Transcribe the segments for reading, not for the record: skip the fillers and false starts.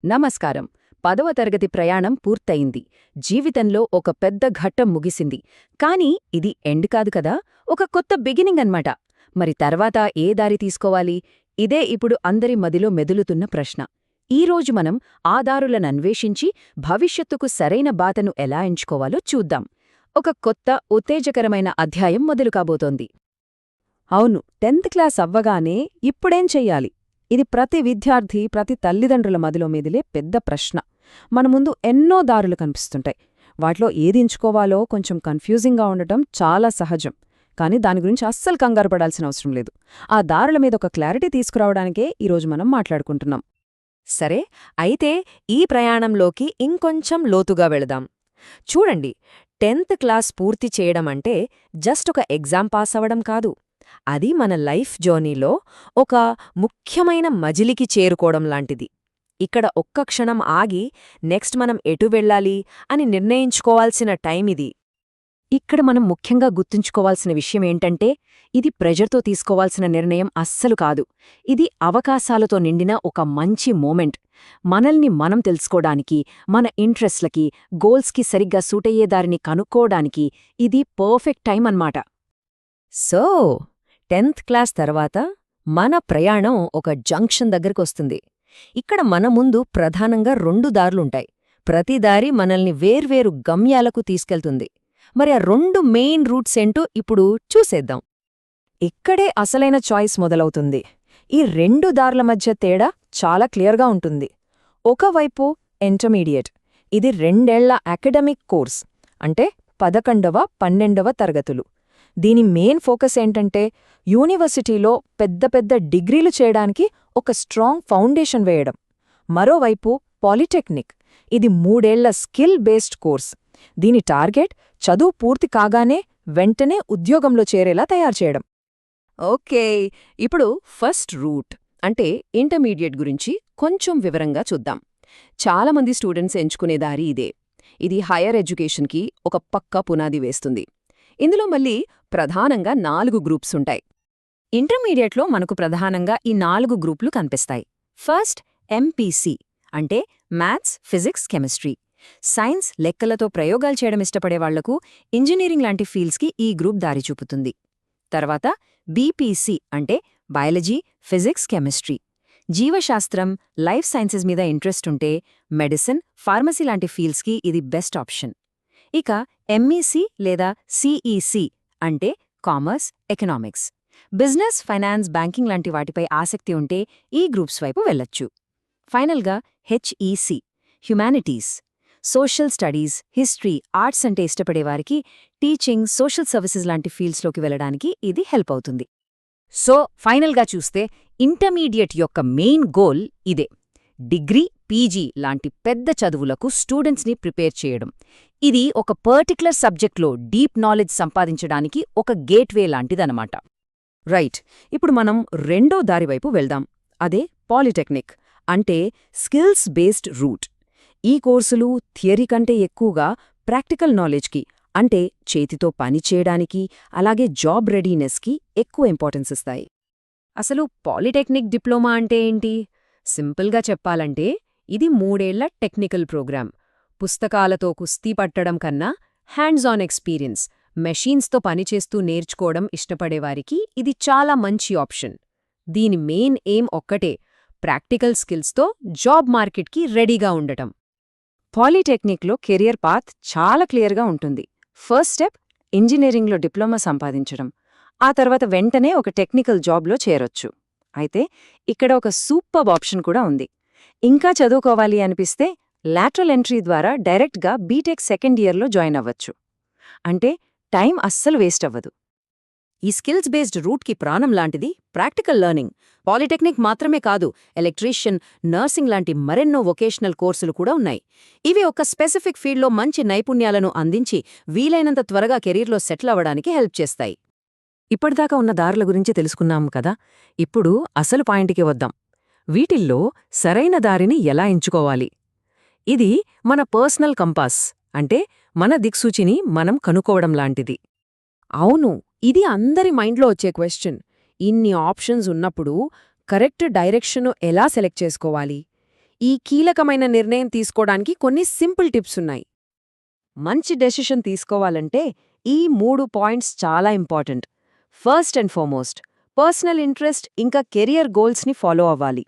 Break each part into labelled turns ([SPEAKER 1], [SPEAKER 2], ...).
[SPEAKER 1] నమస్కారం. 10వ తరగతి ప్రయాణం పూర్తయింది. జీవితంలో ఒక పెద్ద ఘట్టం ముగిసింది. కానీ ఇది ఎండ్ కాదు కదా, ఒక కొత్త బిగినింగ్ అన్నమాట. మరి తర్వాత ఏ దారి తీసుకోవాలి? ఇదే ఇప్పుడు అందరి మదిలో మెదులుతున్న ప్రశ్న. ఈరోజు మనం ఆ దారులనన్వేషించి భవిష్యత్తుకు సరైన బాటను ఎలా ఎంచుకోవాలో చూద్దాం. ఒక కొత్త, ఉత్తేజకరమైన అధ్యాయం మొదలు కాబోతోంది. అవును, 10th క్లాస్ అవ్వగానే ఇప్పుడేం చెయ్యాలి? ఇది ప్రతి విద్యార్థి, ప్రతి తల్లిదండ్రుల మదిలో మెదిలే పెద్ద ప్రశ్న. మన ముందు ఎన్నో దారులు కనిపిస్తుంటాయి. వాటిలో ఏది ఎంచుకోవాలో కొంచెం కన్ఫ్యూజింగ్గా ఉండటం చాలా సహజం. కానీ దాని గురించి అస్సలు కంగారు పడాల్సిన అవసరం లేదు. ఆ దారుల మీద ఒక క్లారిటీ తీసుకురావడానికే ఈరోజు మనం మాట్లాడుకుంటున్నాం.
[SPEAKER 2] సరే, అయితే ఈ ప్రయాణంలోకి ఇంకొంచెం లోతుగా వెళదాం. చూడండి, 10th క్లాస్ పూర్తి చేయడమంటే జస్ట్ ఒక ఎగ్జామ్ పాస్ అవ్వడం కాదు. అది మన లైఫ్ జర్నీలో ఒక ముఖ్యమైన మజిలికి చేరుకోవడం లాంటిది. ఇక్కడ ఒక్క క్షణం ఆగి నెక్స్ట్ మనం ఎటు వెళ్ళాలి అని నిర్ణయించుకోవాల్సిన టైం ఇది.
[SPEAKER 1] ఇక్కడ మనం ముఖ్యంగా గుర్తుంచుకోవాల్సిన విషయమేంటంటే, ఇది ప్రెజర్తో తీసుకోవాల్సిన నిర్ణయం అస్సలు కాదు. ఇది అవకాశాలతో నిండిన ఒక మంచి మూమెంట్. మనల్ని మనం తెలుసుకోవడానికి, మన ఇంట్రెస్ట్లకి, గోల్స్కి సరిగ్గా సూటయ్యే దారిని కనుక్కోవడానికి ఇది పర్ఫెక్ట్ టైం అన్నమాట.
[SPEAKER 2] సో 10th క్లాస్ తర్వాత మన ప్రయాణం ఒక జంక్షన్ దగ్గరకొస్తుంది. ఇక్కడ మన ముందు ప్రధానంగా 2 దారులుంటాయి. ప్రతి దారి మనల్ని వేర్వేరు గమ్యాలకు తీసుకెళ్తుంది. మరి ఆ 2 మెయిన్ రూట్స్ ఏంటో ఇప్పుడు చూసేద్దాం.
[SPEAKER 1] ఇక్కడే అసలైన చాయిస్ మొదలవుతుంది. ఈ 2 దారుల మధ్య తేడా చాలా క్లియర్గా ఉంటుంది. ఒకవైపు ఇంటర్మీడియట్. ఇది 2 ఏళ్ల అకాడమిక్ కోర్స్, అంటే 11వ, 12వ తరగతులు. దీని మెయిన్ ఫోకస్ ఏంటంటే, యూనివర్సిటీలో పెద్ద పెద్ద డిగ్రీలు చేయడానికి ఒక స్ట్రాంగ్ ఫౌండేషన్ వేయడం. మరోవైపు పాలిటెక్నిక్. ఇది 3 ఏళ్ల స్కిల్ బేస్డ్ కోర్స్. దీని టార్గెట్ చదువు పూర్తి కాగానే వెంటనే ఉద్యోగంలో చేరేలా తయారుచేయడం.
[SPEAKER 2] ఓకే, ఇప్పుడు ఫస్ట్ రూట్ అంటే ఇంటర్మీడియట్ గురించి కొంచెం వివరంగా చూద్దాం. చాలామంది స్టూడెంట్స్ ఎంచుకునే దారి ఇదే. ఇది హైయర్ ఎడ్యుకేషన్కి ఒక పక్కా పునాది వేస్తుంది. ఇందులో మళ్ళీ ప్రధానంగా 4 గ్రూప్స్ ఉంటాయి. ఇంటర్మీడియట్లో మనకు ప్రధానంగా ఈ 4 గ్రూపులు కనిపిస్తాయి. ఫస్ట్ ఎంపీసీ అంటే మ్యాథ్స్, ఫిజిక్స్, కెమిస్ట్రీ. సైన్స్, లెక్కలతో ప్రయోగాలు చేయడం ఇష్టపడే వాళ్లకు ఇంజనీరింగ్ లాంటి ఫీల్డ్స్కి ఈ గ్రూప్ దారి చూపుతుంది. తర్వాత బీపీసీ అంటే బయాలజీ, ఫిజిక్స్, కెమిస్ట్రీ. జీవశాస్త్రం, లైఫ్ సైన్సెస్ మీద ఇంట్రెస్ట్ ఉంటే మెడిసిన్, ఫార్మసీ లాంటి ఫీల్డ్స్కి ఇది బెస్ట్ ఆప్షన్. ఇక ఎంఈసీ లేదా సిఈసీ అంటే commerce, economics. Business, finance, banking లాంటి వాటిపై ఆసక్తి ఉంటే ఈ గ్రూప్స్ వైపు వెళ్ళొచ్చు. ఫైనల్గా HEC humanities. Social studies, history, arts అంటే ఇష్టపడేవారికి టీచింగ్, సోషల్ సర్వీసెస్ లాంటి ఫీల్డ్స్లోకి వెళ్ళడానికి ఇది హెల్ప్ అవుతుంది.
[SPEAKER 1] సో ఫైనల్గా చూస్తే ఇంటర్మీడియట్ యొక్క మెయిన్ గోల్ ఇదే: డిగ్రీ, పీజీ లాంటి పెద్ద చదువులకు స్టూడెంట్స్ని ప్రిపేర్ చేయడం. ఇది ఒక పర్టిక్యులర్ సబ్జెక్ట్లో డీప్ నాలెడ్జ్ సంపాదించడానికి ఒక గేట్వే లాంటిదన్నమాట. రైట్, ఇప్పుడు మనం రెండో దారివైపు వెళ్దాం. అదే పాలిటెక్నిక్, అంటే స్కిల్స్ బేస్డ్ రూట్. ఈ కోర్సులు థియరీ కంటే ఎక్కువగా ప్రాక్టికల్ నాలెడ్జ్కి, అంటే చేతితో పనిచేయడానికి, అలాగే జాబ్ రెడీనెస్కి ఎక్కువ ఇంపార్టెన్స్ ఇస్తాయి.
[SPEAKER 2] అసలు పాలిటెక్నిక్ డిప్లొమా అంటే ఏంటి? సింపుల్గా చెప్పాలంటే ఇది 3 ఏళ్ల టెక్నికల్ ప్రోగ్రామ్. పుస్తకాలతో కుస్తీ పట్టడం కన్నా హ్యాండ్స్ ఆన్ ఎక్స్పీరియన్స్, మెషీన్స్తో పనిచేస్తూ నేర్చుకోవడం ఇష్టపడేవారికి ఇది చాలా మంచి ఆప్షన్. దీని మెయిన్ ఎయిమ్ ఒక్కటే: ప్రాక్టికల్ స్కిల్స్తో జాబ్ మార్కెట్కి రెడీగా ఉండటం.
[SPEAKER 1] పాలిటెక్నిక్లో కెరియర్ పాత్ చాలా క్లియర్గా ఉంటుంది. ఫస్ట్ స్టెప్ ఇంజనీరింగ్లో డిప్లొమా సంపాదించడం. ఆ తర్వాత వెంటనే ఒక టెక్నికల్ జాబ్లో చేరొచ్చు. అయితే ఇక్కడ ఒక సూపర్బ్ ఆప్షన్ కూడా ఉంది. ఇంకా చదువుకోవాలి అనిపిస్తే లాటరల్ ఎంట్రీ ద్వారా డైరెక్ట్గా బీటెక్ సెకండ్ ఇయర్లో జాయిన్ అవ్వచ్చు. అంటే టైం అస్సలు వేస్ట్ అవ్వదు.
[SPEAKER 2] ఈ స్కిల్స్ బేస్డ్ రూట్కి ప్రాణం లాంటిది ప్రాక్టికల్ లెర్నింగ్. పాలిటెక్నిక్ మాత్రమే కాదు, ఎలక్ట్రీషియన్, నర్సింగ్ లాంటి మరెన్నో వొకేషనల్ కోర్సులు కూడా ఉన్నాయి. ఇవి ఒక స్పెసిఫిక్ ఫీల్డ్లో మంచి నైపుణ్యాలను అందించి వీలైనంత త్వరగా కెరీర్లో సెటిల్ అవ్వడానికి హెల్ప్ చేస్తాయి.
[SPEAKER 1] ఇప్పటిదాకా ఉన్న దారుల గురించి తెలుసుకున్నాము కదా. ఇప్పుడు అసలు పాయింట్కి వద్దాం. వీటిల్లో సరైన దారిని ఎలా ఎంచుకోవాలి? ఇది మన పర్సనల్ కంపాస్, అంటే మన దిక్సూచిని మనం కనుక్కోవడం లాంటిది.
[SPEAKER 2] అవును, ఇది అందరి మైండ్లో వచ్చే క్వశ్చన్. ఇన్ని ఆప్షన్స్ ఉన్నప్పుడు కరెక్ట్ డైరెక్షను ఎలా సెలెక్ట్ చేసుకోవాలి? ఈ కీలకమైన నిర్ణయం తీసుకోవడానికి కొన్ని సింపుల్ టిప్స్ ఉన్నాయి.
[SPEAKER 1] మంచి డెసిషన్ తీసుకోవాలంటే ఈ 3 పాయింట్స్ చాలా important. First and foremost, personal interest ఇంకా కెరియర్ గోల్స్ని ఫాలో అవ్వాలి.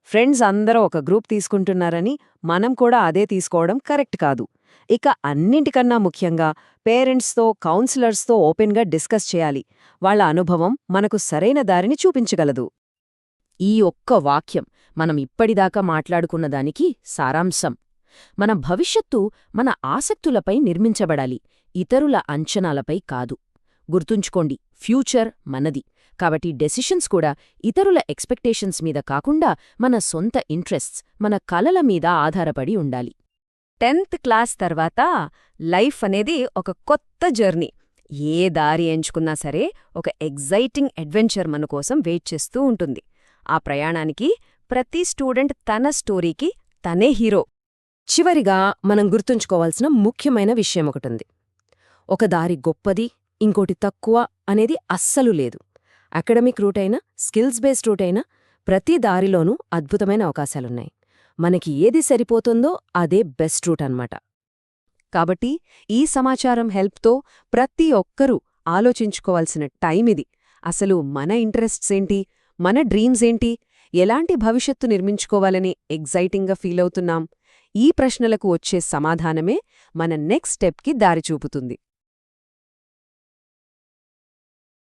[SPEAKER 1] ఫ్రెండ్స్ అందరూ ఒక గ్రూప్ తీసుకుంటున్నారని మనం కూడా అదే తీసుకోవడం కరెక్ట్ కాదు. ఇక అన్నింటికన్నా ముఖ్యంగా పేరెంట్స్తో, కౌన్సిలర్స్తో ఓపెన్గా డిస్కస్ చేయాలి. వాళ్ళ అనుభవం మనకు సరైన దారిని చూపించగలదు. ఈ ఒక్క వాక్యం మనం ఇప్పటిదాకా మాట్లాడుకున్న దానికి సారాంశం. మన భవిష్యత్తు మన ఆసక్తులపై నిర్మించబడాలి, ఇతరుల అంచనాలపై కాదు. గుర్తుంచుకోండి, ఫ్యూచర్ మనది. కాబట్టి డెసిషన్స్ కూడా ఇతరుల ఎక్స్పెక్టేషన్స్ మీద కాకుండా మన సొంత ఇంట్రెస్ట్స్, మన కలల మీద ఆధారపడి ఉండాలి.
[SPEAKER 2] 10th క్లాస్ తర్వాత లైఫ్ అనేది ఒక కొత్త జర్నీ. ఏ దారి ఎంచుకున్నా సరే ఒక ఎగ్జైటింగ్ అడ్వెంచర్ మన కోసం వెయిట్ చేస్తూ ఉంటుంది. ఆ ప్రయాణానికి ప్రతి స్టూడెంట్ తన స్టోరీకి తనే హీరో.
[SPEAKER 1] చివరిగా మనం గుర్తుంచుకోవాల్సిన ముఖ్యమైన విషయం ఒకటుంది. ఒక దారి గొప్పది, ఇంకోటి తక్కువ అనేది అస్సలు లేదు. అకాడమిక్ రూట్ అయినా, స్కిల్స్ బేస్డ్ రూట్ అయినా ప్రతి దారిలోనూ అద్భుతమైన అవకాశాలున్నాయి. మనకి ఏది సరిపోతుందో అదే బెస్ట్ రూట్ అన్నమాట.
[SPEAKER 2] కాబట్టి ఈ సమాచారం హెల్ప్తో ప్రతి ఒక్కరూ ఆలోచించుకోవాల్సిన టైం ఇది. అసలు మన ఇంట్రెస్ట్స్ ఏంటి, మన డ్రీమ్స్ ఏంటి, ఎలాంటి భవిష్యత్తు నిర్మించుకోవాలని ఎగ్జైటింగ్గా ఫీల్ అవుతున్నాం? ఈ ప్రశ్నలకు వచ్చే సమాధానమే మన నెక్స్ట్ స్టెప్కి దారి చూపుతుంది.